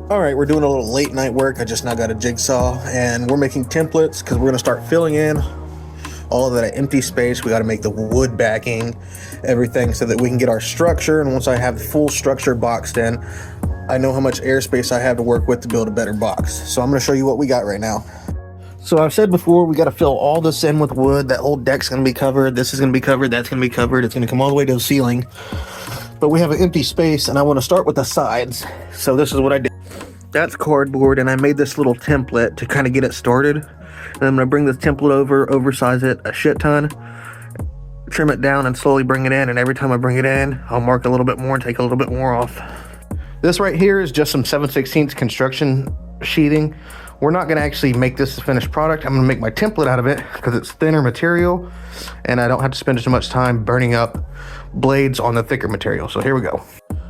All right, we're doing a little late night work. I just now got a jigsaw and we're making templates because we're gonna start filling in all of that empty space. We got to make the wood backing, everything, so that we can get our structure. And once I have the full structure boxed in, I know how much airspace I have to work with to build a better box. So I'm going to show you what we got right now. So I've said before, we got to fill all this in with wood. That whole deck's going to be covered. This is going to be covered. That's going to be covered. It's going to come all the way to the ceiling. But we have an empty space, and I want to start with the sides. So this is what I did. That's cardboard, and I made this little template to kind of get it started. And I'm going to bring this template over, oversize it a shit ton, trim it down, and slowly bring it in. And every time I bring it in, I'll mark a little bit more and take a little bit more off. This right here is just some 7/16 construction sheathing. We're not going to actually make this the finished product. I'm going to make my template out of it because it's thinner material, and I don't have to spend as much time burning up blades on the thicker material. So here we go.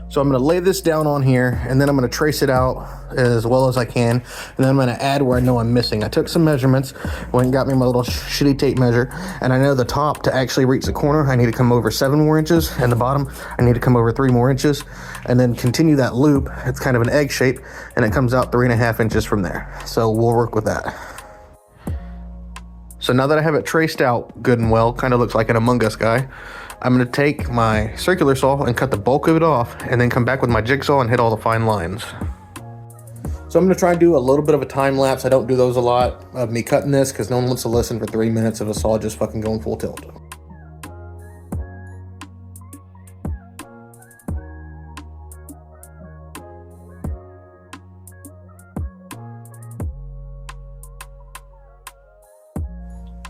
So I'm going to lay this down on here, and then I'm going to trace it out as well as I can, and then I'm going to add where I know I'm missing. I took some measurements, went and got me my little shitty tape measure, and I know the top to actually reach the corner, I need to come over 7 more inches, and the bottom, I need to come over 3 more inches, and then continue that loop. It's kind of an egg shape, and it comes out 3.5 inches from there. So we'll work with that. So now that I have it traced out good and well, kind of looks like an Among Us guy, I'm going to take my circular saw and cut the bulk of it off, and then come back with my jigsaw and hit all the fine lines. So I'm going to try and do a little bit of a time lapse. I don't do those a lot of me cutting this because no one wants to listen for 3 minutes of a saw just fucking going full tilt.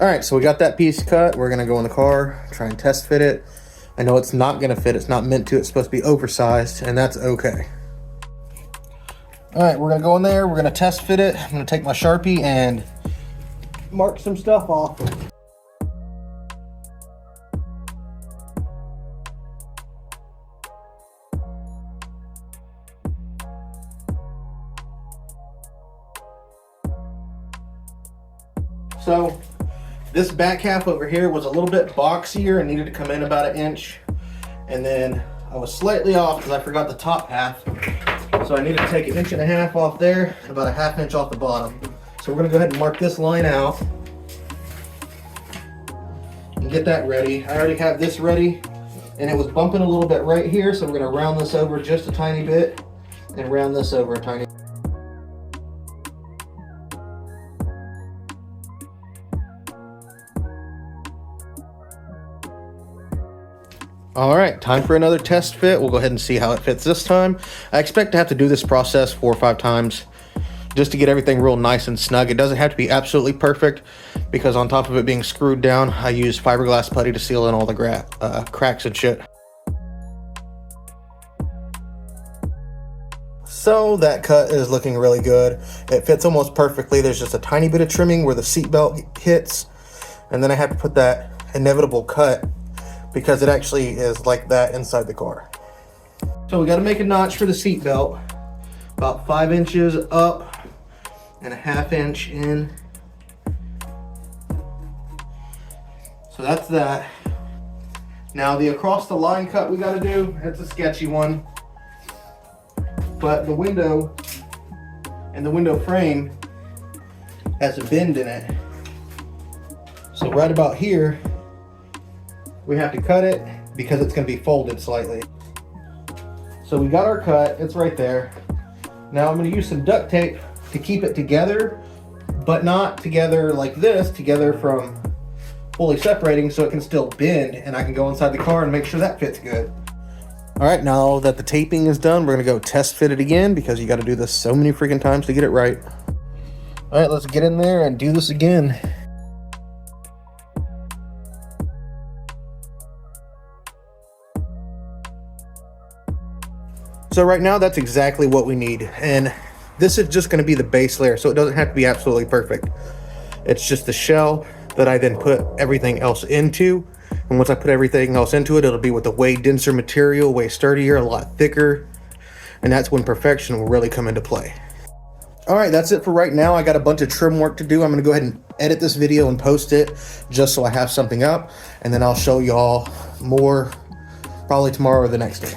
All right, so we got that piece cut. We're gonna go in the car, try and test fit it. I know it's not gonna fit, it's not meant to, it's supposed to be oversized, and that's okay. All right, we're gonna go in there, we're gonna test fit it. I'm gonna take my Sharpie and mark some stuff off. So, this back half over here was a little bit boxier and needed to come in about 1 inch. And then I was slightly off because I forgot the top half. So I needed to take 1.5 inches off there and about 1/2 inch off the bottom. So we're gonna go ahead and mark this line out and get that ready. I already have this ready, and it was bumping a little bit right here. So we're gonna round this over just a tiny bit and round this over a tiny bit. All right, time for another test fit. We'll go ahead and see how it fits this time. I expect to have to do this process 4 or 5 times just to get everything real nice and snug. It doesn't have to be absolutely perfect because on top of it being screwed down, I use fiberglass putty to seal in all the cracks and shit. So that cut is looking really good. It fits almost perfectly. There's just a tiny bit of trimming where the seatbelt hits, and then I have to put that inevitable cut because it actually is like that inside the car. So we got to make a notch for the seat belt, about 5 inches up and 1/2 inch in. So that's that. Now the across the line cut we got to do, it's a sketchy one, but the window and the window frame has a bend in it. So right about here, we have to cut it because it's going to be folded slightly. So we got our cut, it's right there. Now I'm going to use some duct tape to keep it together, but not together like this, together from fully separating, so it can still bend and I can go inside the car and make sure that fits good. All right, now that the taping is done, we're going to go test fit it again because you got to do this so many freaking times to get it right. All right, let's get in there and do this again. So right now, that's exactly what we need. And this is just gonna be the base layer, so it doesn't have to be absolutely perfect. It's just the shell that I then put everything else into. And once I put everything else into it, it'll be with a way denser material, way sturdier, a lot thicker. And that's when perfection will really come into play. All right, that's it for right now. I got a bunch of trim work to do. I'm gonna go ahead and edit this video and post it just so I have something up. And then I'll show y'all more probably tomorrow or the next day.